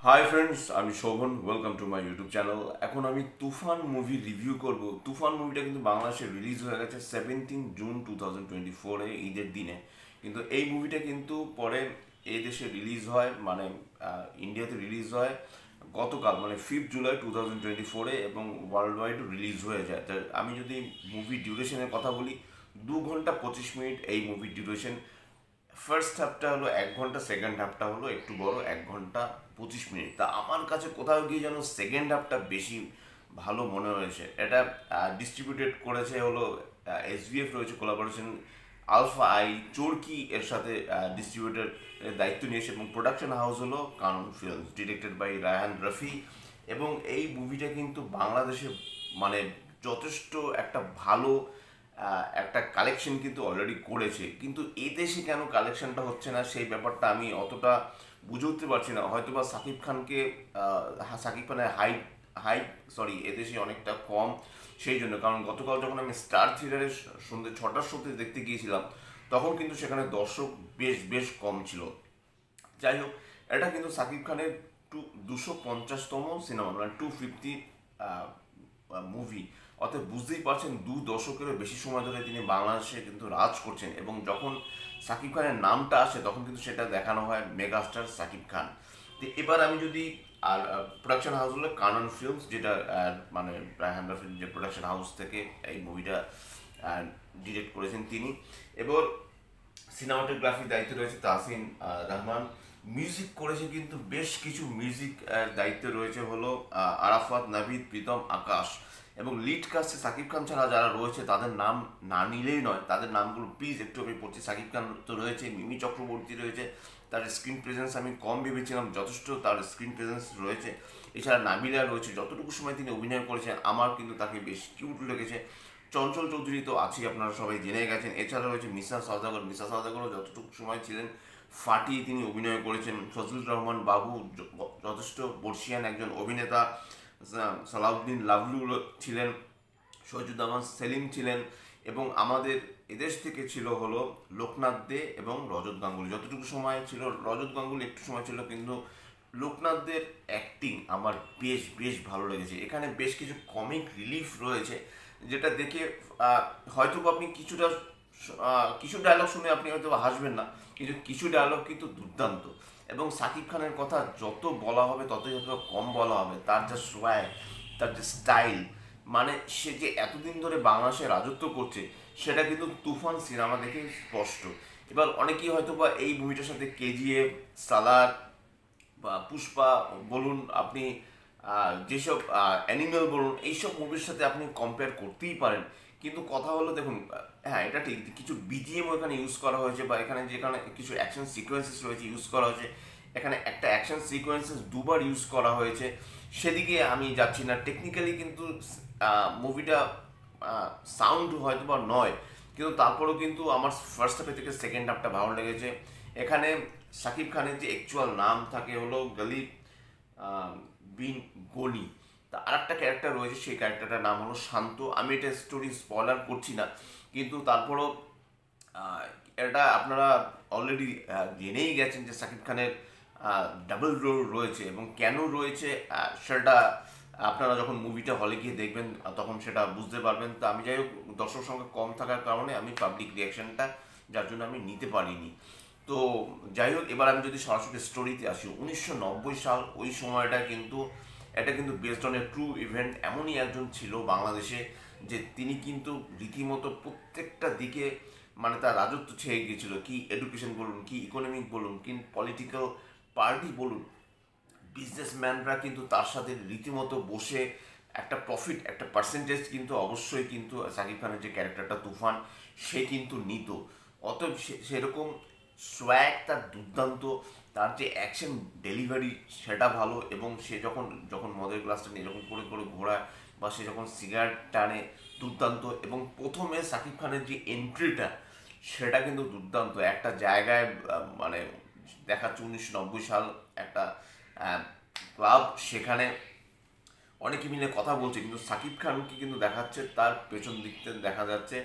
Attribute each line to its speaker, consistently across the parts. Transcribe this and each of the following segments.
Speaker 1: High friends, আমি Shovan. Welcome to my YouTube channel. এখন আমি তুফান মুভি রিভিউ করব। তুফান মুভিটা কিন্তু বাংলাদেশে রিলিজ হয়ে গেছে 17 জুন 2024-এ, ঈদের দিনে। কিন্তু এই মুভিটা কিন্তু পরে এই দেশে রিলিজ হয়, মানে ইন্ডিয়াতে রিলিজ হয় গতকাল, মানে 5 জুলাই 2024-এ, এবং ওয়ার্ল্ড ওয়াইড রিলিজ হয়ে যায়। তা আমি যদি মুভি ডিউরেশনের কথা বলি, 2 ঘন্টা 25 মিনিট এই মুভির ডিউরেশন। ফার্স্ট হাফটা হলো 1 ঘন্টা, সেকেন্ড হাফটা হলো একটু বড়, 1 ঘন্টা 25 মিনিট। তা আমার কাছে কোথাও গিয়ে যেন সেকেন্ড হাফটা বেশি ভালো মনে হয়েছে। এটা ডিস্ট্রিবিউটেড করেছে হলো এসভিএফ, রয়েছে কোলাবোরেশন আলফা আই, চোরকি এর সাথে ডিস্ট্রিবিউটের দায়িত্ব নিয়েছে, এবং প্রোডাকশন হাউস হলো Kanon films, directed by Raihan Rafi. এবং এই মুভিটা কিন্তু বাংলাদেশে মানে যথেষ্ট একটা ভালো একটা কালেকশন কিন্তু অলরেডি করেছে। কিন্তু এদেশে কেন কালেকশনটা হচ্ছে না সেই ব্যাপারটা আমি অতটা বুঝে উঠতে পারছি না। হয়তোবা সাকিব খানকে সাকিব খানের হাইট সরি এদেশে অনেকটা কম, সেই জন্য। কারণ গতকাল যখন আমি স্টার থিয়েটারে সন্ধ্যে 6টার শোতে দেখতে গিয়েছিলাম, তখন কিন্তু সেখানে দর্শক বেশ বেশ কম ছিল। যাই হোক, এটা কিন্তু সাকিব খানের 250তম সিনেমা, মানে 250 মুভি। অর্থাৎ বুঝতেই পারছেন, 2 দশকেরও বেশি সময় ধরে তিনি বাংলাদেশে কিন্তু রাজ করছেন। এবং যখন সাকিব খানের নামটা আসে, তখন কিন্তু সেটা দেখানো হয় মেগাস্টার সাকিব খান। তো এবার আমি যদি, আর প্রোডাকশন হাউস হলো কানন ফিল্মস, যেটা মানে রায়হান রফির যে প্রোডাকশন হাউস থেকে এই মুভিটা ডিরেক্ট করেছেন তিনি। এবার সিনেমাটোগ্রাফির দায়িত্ব রয়েছে তাহসিন রহমান। মিউজিক করেছে কিন্তু বেশ কিছু মিউজিক দায়িত্ব রয়েছে হলো আরাফাত, নাভিদ, প্রীতম, আকাশ। এবং লিড কাস্টে সাকিব খান ছাড়া যারা রয়েছে তাদের নাম না নিলেই নয়, তাদের নামগুলো প্লিজ একটু আমি পড়ছি। সাকিব খান তো রয়েছে, মিমি চক্রবর্তী রয়েছে, তার স্ক্রিন প্রেজেন্স আমি কম ভেবেছিলাম, যথেষ্ট তার স্ক্রিন প্রেজেন্স রয়েছে। এছাড়া নাবিলা রয়েছে, যতটুকু সময় তিনি অভিনয় করেছেন আমার কিন্তু তাকে বেশ কিউট লেগেছে। চঞ্চল চৌধুরী তো আছেই, আপনারা সবাই জেনে গেছেন। এছাড়া রয়েছে মিসা সওদাগরও যতটুকু সময় ছিলেন ফাটিয়ে তিনি অভিনয় করেছেন। ফজলুর রহমান বাবু যথেষ্ট বর্ষিয়ান একজন অভিনেতা। সালাউদ্দিন লাভলু ছিলেন, শহীদুজ্জামান সেলিম ছিলেন, এবং আমাদের এদেশ থেকে ছিল হলো লোকনাথ দে এবং রজত গাঙ্গুলি। যতটুকু সময় ছিল রজত গাঙ্গুলি একটু সময় ছিল, কিন্তু লোকনাথদের অ্যাক্টিং আমার বেশ বেশ ভালো লেগেছে। এখানে বেশ কিছু কমিক রিলিফ রয়েছে, যেটা দেখে হয়তো আপনি কিছু ডায়লগ শুনে আপনি হয়তো হাসবেন না, কিন্তু কিছু ডায়লগ কিন্তু দুর্দান্ত। এবং সাকিব খানের কথা যত বলা হবে ততই হয়তো কম বলা হবে। তার যা সোয়াগ, তার যে স্টাইল, মানে সে যে এতদিন ধরে বাংলাদেশে রাজত্ব করছে, সেটা কিন্তু তুফান সিনেমা দেখে স্পষ্ট। এবার অনেকেই হয়তো বা এই মুভিটার সাথে কেজিএফ, সালার বা পুষ্পা বলুন, আপনি যেসব অ্যানিমেল বলুন, এইসব মুভির সাথে আপনি কম্পেয়ার করতেই পারেন। কিন্তু কথা হলো, দেখুন, হ্যাঁ এটা ঠিক, কিছু বিজিএম এখানে ইউজ করা হয়েছে, বা এখানে যেখানে কিছু অ্যাকশন সিকোয়েন্সেস রয়েছে ইউজ করা হয়েছে, এখানে একটা অ্যাকশন সিকোয়েন্সেস দুবার ইউজ করা হয়েছে, সেদিকে আমি যাচ্ছি না। টেকনিক্যালি কিন্তু মুভিটা সাউন্ড হয়তো বা নয়, কিন্তু তারপরেও কিন্তু আমার ফার্স্ট হাফে থেকে সেকেন্ড হাফটা ভালো লেগেছে। এখানে শাকিব খানের যে অ্যাকচুয়াল নাম থাকে হলো গলিব আহ, বিন গনি। তা আর একটা ক্যারেক্টার রয়েছে, সেই ক্যারেক্টারটার নাম হলো শান্ত। আমি এটা স্টোরি স্পয়লার করছি না, কিন্তু তারপরও আহ, এটা আপনারা অলরেডি জেনেই গেছেন যে শাকিব খানের ডাবল রোল রয়েছে, এবং কেন রয়েছে সেটা আপনারা যখন মুভিটা হলে গিয়ে দেখবেন তখন সেটা বুঝতে পারবেন। তো আমি যাই হোক, দর্শক সংখ্যা কম থাকার কারণে আমি পাবলিক রিয়াকশনটা যার জন্য আমি নিতে পারিনি। তো যাই হোক, এবার আমি যদি সরাসরি স্টোরিতে আসি, 1990 সাল, ওই সময়টা কিন্তু এটা কিন্তু based on a true event. এমনই একজন ছিল বাংলাদেশে, যে তিনি কিন্তু রীতিমতো প্রত্যেকটা দিকে মানে তার রাজত্ব ছেয়ে গিয়েছিল। কি এডুকেশন বলুন, কি ইকোনমিক বলুন, কি পলিটিক্যাল পার্টি বলুন, বিজনেসম্যানরা কিন্তু তার সাথে রীতিমতো বসে একটা প্রফিট, একটা পার্সেন্টেজ কিন্তু অবশ্যই কিন্তু সাকিব খানের যে ক্যারেক্টারটা তুফান, সে কিন্তু নিত। অতএব সেরকম সোয়াগ তার দুর্দান্ত, তার যে অ্যাকশন ডেলিভারি সেটা ভালো। এবং সে যখন যখন মদের গ্লাসটা নিয়ে যখন করে করে ঘোরায়, বা সে যখন সিগারেট টানে, দুর্দান্ত। এবং প্রথমে সাকিব খানের যে এন্ট্রিটা, সেটা কিন্তু দুর্দান্ত। একটা জায়গায় মানে দেখাচ্ছে 1990 সাল, একটা ক্লাব, সেখানে অনেকে মিলে কথা বলছে, কিন্তু সাকিব খানকে কিন্তু দেখাচ্ছে তার পেছন দিক থেকে দেখা যাচ্ছে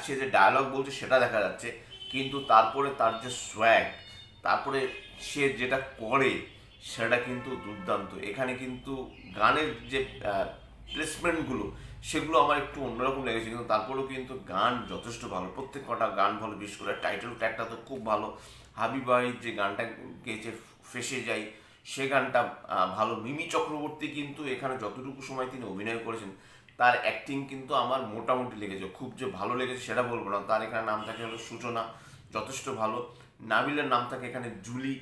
Speaker 1: সে যে ডায়লগ বলছে সেটা দেখা যাচ্ছে, কিন্তু তারপরে তার যে সোয়াগ, তারপরে সে যেটা করে, সেটা কিন্তু দুর্দান্ত। এখানে কিন্তু গানের যে প্লেসমেন্টগুলো সেগুলো আমার একটু অন্যরকম লেগেছে, কিন্তু তারপরেও কিন্তু গান যথেষ্ট ভালো, প্রত্যেক কটা গান ভালো। বিশেষ করে টাইটেল ট্র্যাকটা তো খুব ভালো। হাবিবাই যে গানটা গেয়েছে ফেসে যাই, সে গানটা ভালো। মিমি চক্রবর্তী কিন্তু এখানে যতটুকু সময় তিনি অভিনয় করেছেন তার অ্যাক্টিং কিন্তু আমার মোটামুটি লেগেছে, খুব যে ভালো লেগেছে সেটা বলবো না। তার এখানে নাম থাকে হলো সূচনা, যথেষ্ট ভালো। নাবিলার নাম থাকে এখানে জুলি।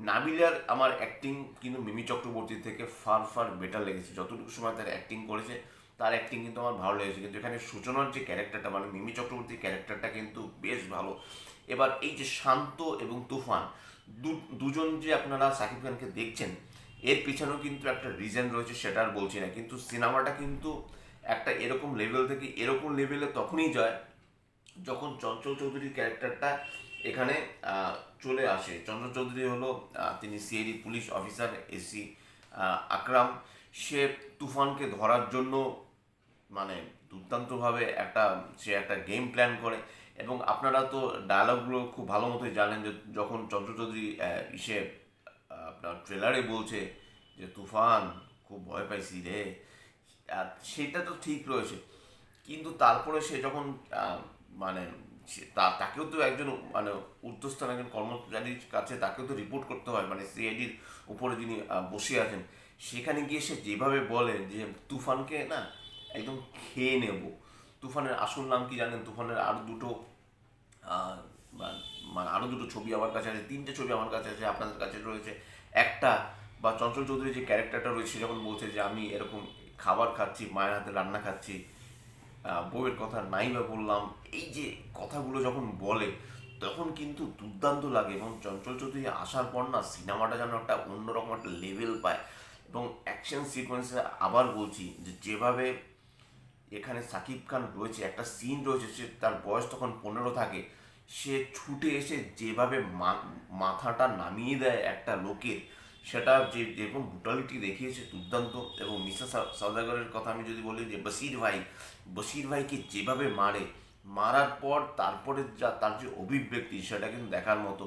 Speaker 1: নাবিলার আমার অ্যাক্টিং কিন্তু মিমি চক্রবর্তীর থেকে ফার ফার বেটার লেগেছে, যতটুকু সময় তার অ্যাক্টিং করেছে তার অ্যাক্টিং কিন্তু আমার ভালো লেগেছে। কিন্তু এখানে সূচনার যে ক্যারেক্টারটা, মানে মিমি চক্রবর্তীর ক্যারেক্টারটা কিন্তু বেশ ভালো। এবার এই যে শান্ত এবং তুফান, দুজন যে আপনারা সাকিব খানকে দেখছেন, এর পিছনেও কিন্তু একটা রিজন রয়েছে, সেটা আর বলছি না। কিন্তু সিনেমাটা কিন্তু একটা এরকম লেভেল থেকে এরকম লেভেলে তখনই যায় যখন চঞ্চল চৌধুরীর ক্যারেক্টারটা এখানে চলে আসে। চঞ্চল চৌধুরী হলো তিনি সিআইডি পুলিশ অফিসার এসি আকরাম। সে তুফানকে ধরার জন্য মানে দুর্দান্তভাবে সে একটা গেম প্ল্যান করে। এবং আপনারা তো ডায়লগগুলো খুব ভালো মতোই জানেন, যে যখন চঞ্চল চৌধুরী আপনার ট্রেলারে বলছে যে তুফান খুব ভয় পাইছি রে, আর সেটা তো ঠিক রয়েছে। কিন্তু তারপরে সে যখন মানে তাকেও তো একজন মানে ঊর্ধ্বস্থান একজন কর্মচারীর কাছে তাকেও তো রিপোর্ট করতে হয়, মানে সিআইডির উপরে যিনি বসে আছেন। সেখানে গিয়ে সে যেভাবে বলে যে তুফানকে না একদম খেয়ে নেব। তুফানের আসল নাম কি জানেন? তুফানের আরও দুটো মানে আরও দুটো ছবি আমার কাছে আছে, তিনটে ছবি আমার কাছে আছে, আপনাদের কাছে রয়েছে একটা। বা চঞ্চল চৌধুরী যে ক্যারেক্টারটা রয়েছে যখন বলছে যে আমি এরকম খাবার খাচ্ছি, মায়ের হাতে রান্না খাচ্ছি, বউয়ের কথা নাই বা বললাম, এই যে কথাগুলো যখন বলে তখন কিন্তু দুর্দান্ত লাগে। এবং চঞ্চল চৌধুরী আসার পর না সিনেমাটা যেন একটা অন্যরকম একটা লেভেল পায়। এবং অ্যাকশন সিকোয়েন্সে আবার বলছি যে যেভাবে এখানে সাকিব খান রয়েছে, একটা সিন রয়েছে, সে তার বয়স তখন 15 থাকে, সে ছুটে এসে যেভাবে মাথাটা নামিয়ে দেয় একটা লোকের, সেটা যে যেরকম ব্রুটালিটি দেখিয়েছে দুর্দান্ত। এবং মিসা সওদাগরের কথা আমি যদি বলি, যে বশির ভাইকে যেভাবে মারার পর তারপরে তার যে অভিব্যক্তি সেটা কিন্তু দেখার মতো।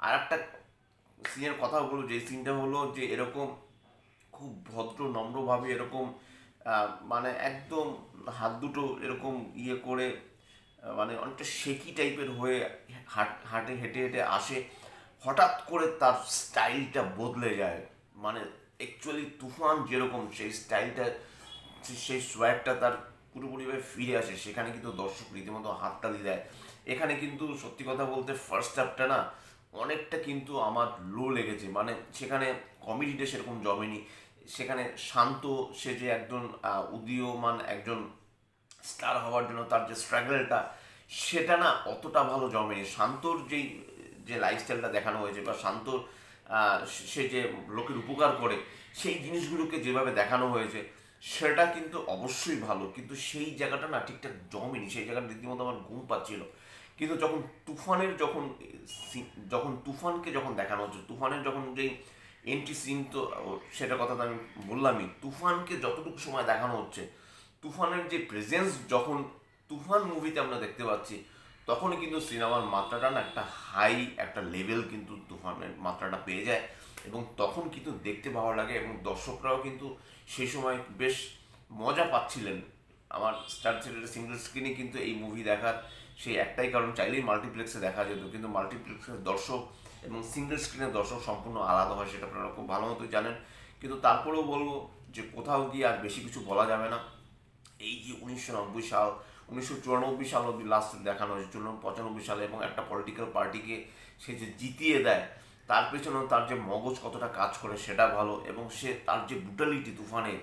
Speaker 1: আর একটা সিনের কথা বলবো, যে সিনটা হলো যে এরকম খুব ভদ্র নম্রভাবে এরকম মানে একদম হাত দুটো এরকম ইয়ে করে মানে অনেকটা শেকি টাইপের হয়ে হাঁটে হেঁটে হেঁটে আসে, হঠাৎ করে তার স্টাইলটা বদলে যায়। মানে অ্যাকচুয়ালি তুফান যেরকম সেই স্টাইলটা, সেই সোয়াগটা তার পুরোপুরিভাবে ফিরে আসে, সেখানে কিন্তু দর্শক রীতিমতো হাততালি দেয়। এখানে কিন্তু সত্যি কথা বলতে ফার্স্ট হাফটা না অনেকটা কিন্তু আমার লো লেগেছে, মানে সেখানে কমেডিটা সেরকম জমেনি। সেখানে শান্ত, সে যে একজন উদীয়মান একজন স্টার হওয়ার জন্য তার যে স্ট্রাগলটা, সেটা না অতটা ভালো জমেনি। শান্তর যে লাইফস্টাইলটা দেখানো হয়েছে, বা শান্তর সে যে লোকের উপকার করে, সেই জিনিসগুলোকে যেভাবে দেখানো হয়েছে সেটা কিন্তু অবশ্যই ভালো, কিন্তু সেই জায়গাটা না ঠিকঠাক জমেনি। সেই জায়গাটা রীতিমতো আমার ঘুম পাচ্ছিল। কিন্তু যখন তুফানকে যখন দেখানো হচ্ছে, তুফানের যখন যেই এন্ট্রি সিন, তো সেটার কথা তো আমি বললামই। তুফানকে যতটুকু সময় দেখানো হচ্ছে, তুফানের যে প্রেজেন্স যখন তুফান মুভিতে আমরা দেখতে পাচ্ছি, তখনই কিন্তু সিনেমার মাত্রাটা না একটা হাই একটা লেভেল কিন্তু তুফানের মাত্রাটা পেয়ে যায়। এবং তখন কিন্তু দেখতে ভালো লাগে, এবং দর্শকরাও কিন্তু সেই সময় বেশ মজা পাচ্ছিলেন। আমার স্টার সিলেটের সিঙ্গেল স্ক্রিনে কিন্তু এই মুভি দেখার সেই একটাই কারণ, চাইলেই মাল্টিপ্লেক্সে দেখা যেত, কিন্তু মাল্টিপ্লেক্সের দর্শক এবং সিঙ্গেল স্ক্রিনের দর্শক সম্পূর্ণ আলাদা হয়, সেটা আপনারা খুব ভালো মতোই জানেন। কিন্তু তারপরেও বলবো যে কোথাও গিয়ে আর বেশি কিছু বলা যাবে না। এই যে 1990 সাল, 1994 সাল অব্দি লাস্ট দেখানো হয়েছে, 95 সালে, এবং একটা পলিটিক্যাল পার্টিকে সে যে জিতিয়ে দেয়, তার পেছনেও তার যে মগজ কতটা কাজ করে সেটা ভালো। এবং সে তার যে ব্রুটালিটি তুফানের,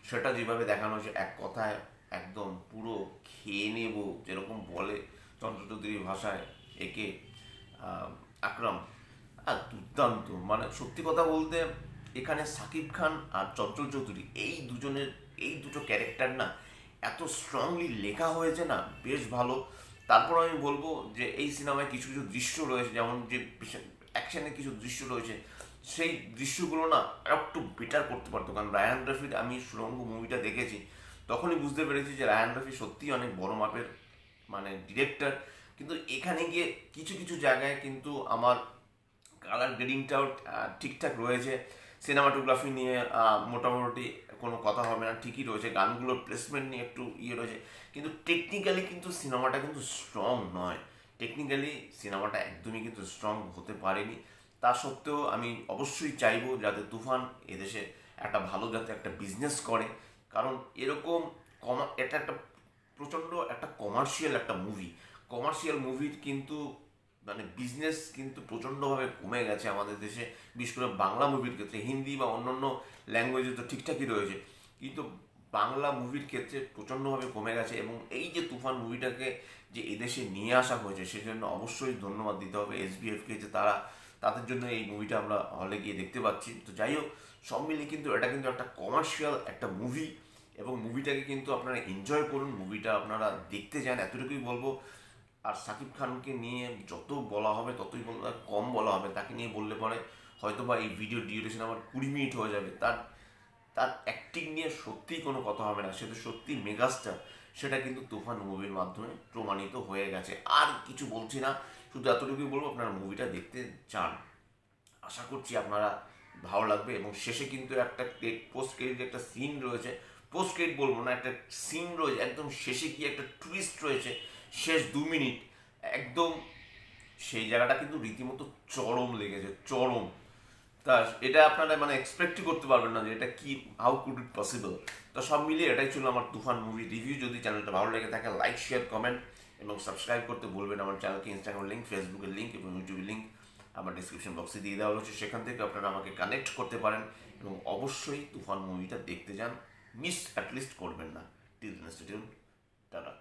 Speaker 1: সেটা যেভাবে দেখানো হয়েছে, এক কথায় একদম পুরো খেয়ে নেব যেরকম বলে চন্দ্র চৌধুরীর ভাষায় একে আকরাম, আর দুর্দান্ত। মানে সত্যি কথা বলতে এখানে সাকিব খান আর চঞ্চল চৌধুরী এই দুটো ক্যারেক্টার না এত স্ট্রংলি লেখা হয়েছে না, বেশ ভালো। তারপর আমি বলবো যে এই সিনেমায় কিছু কিছু দৃশ্য রয়েছে, যেমন যে অ্যাকশনের কিছু দৃশ্য রয়েছে, সেই দৃশ্যগুলো না একটু বেটার করতে পারতো। কারণ রায়হান রাফির, আমি সুড়ঙ্গ মুভিটা দেখেছি, তখনই বুঝতে পেরেছি যে রায়হান রাফি সত্যিই অনেক বড় মাপের মানে ডিরেক্টর। কিন্তু এখানে গিয়ে কিছু কিছু জায়গায় কিন্তু আমার কালার গ্রেডিংটাও ঠিকঠাক রয়েছে। সিনেমাটোগ্রাফি নিয়ে মোটামুটি কোনো কথা হবে না, ঠিকই রয়েছে, গানগুলোর প্লেসমেন্ট নিয়ে একটু ইয়ে রয়েছে, কিন্তু টেকনিক্যালি কিন্তু সিনেমাটা কিন্তু স্ট্রং নয়। টেকনিক্যালি সিনেমাটা একদমই কিন্তু স্ট্রং হতে পারেনি। তা সত্ত্বেও আমি অবশ্যই চাইবো যাতে তুফান এদেশে একটা ভালো, যাতে একটা বিজনেস করে, কারণ এরকম এটা একটা প্রচণ্ড একটা কমার্শিয়াল একটা মুভি। কমার্শিয়াল মুভির কিন্তু মানে বিজনেস কিন্তু প্রচণ্ডভাবে কমে গেছে আমাদের দেশে, বিশেষ করে বাংলা মুভির ক্ষেত্রে। হিন্দি বা অন্যান্য ল্যাঙ্গুয়েজে তো ঠিকঠাকই রয়েছে, কিন্তু বাংলা মুভির ক্ষেত্রে প্রচণ্ডভাবে কমে গেছে। এবং এই যে তুফান মুভিটাকে যে এদেশে নিয়ে আসা হয়েছে, সেজন্য অবশ্যই ধন্যবাদ দিতে হবে এসবিএফকে, যে তাদের জন্য এই মুভিটা আমরা হলে গিয়ে দেখতে পাচ্ছি। তো যাই হোক, সব মিলিয়ে কিন্তু এটা কিন্তু একটা কমার্শিয়াল একটা মুভি, এবং মুভিটাকে কিন্তু আপনারা এনজয় করুন, মুভিটা আপনারা দেখতে যান, এতটুকুই বলবো। আর শাকিব খানকে নিয়ে যত বলা হবে ততই কম বলা হবে। তাকে নিয়ে বললে পরে হয়তো বা এই ভিডিও ডিউরেশন আমার 20 মিনিট হয়ে যাবে। তার তার অ্যাক্টিং নিয়ে সত্যিই কোনো কথা হবে না, সে তো সত্যি মেগাস্টার, সেটা কিন্তু তুফান মুভির মাধ্যমে প্রমাণিত হয়ে গেছে। আর কিছু বলছি না, শুধু এতটুকুই বলবো আপনারা মুভিটা দেখতে চান। আশা করছি আপনারা ভালো লাগবে। এবং শেষে কিন্তু একটা পোস্ট ক্রেডিট একটা সিন রয়েছে, পোস্ট ক্রেডিট বলবো না, একটা সিন রয়েছে একদম শেষে, কি একটা টুইস্ট রয়েছে শেষ 2 মিনিট একদম, সেই জায়গাটা কিন্তু রীতিমতো চরম লেগেছে, চরম। তা এটা আপনারা মানে এক্সপেক্টই করতে পারবেন না যে এটা কি, হাউ কুড ইট পসিবল। তো সব মিলিয়ে এটাই ছিল আমার তুফান মুভি রিভিউ। যদি চ্যানেলটা ভালো লেগে থাকে লাইক, শেয়ার, কমেন্ট এবং সাবস্ক্রাইব করতে বলবেন। আমার চ্যানেলকে ইনস্টাগ্রাম লিঙ্ক, ফেসবুকের লিঙ্ক এবং ইউটিউবের লিঙ্ক আমার ডিসক্রিপশন বক্সে দিয়ে দেওয়া হচ্ছে, সেখান থেকে আপনারা আমাকে কানেক্ট করতে পারেন। এবং অবশ্যই তুফান মুভিটা দেখতে যান, মিস অ্যাটলিস্ট করবেন না। Till then stay tuned, tata.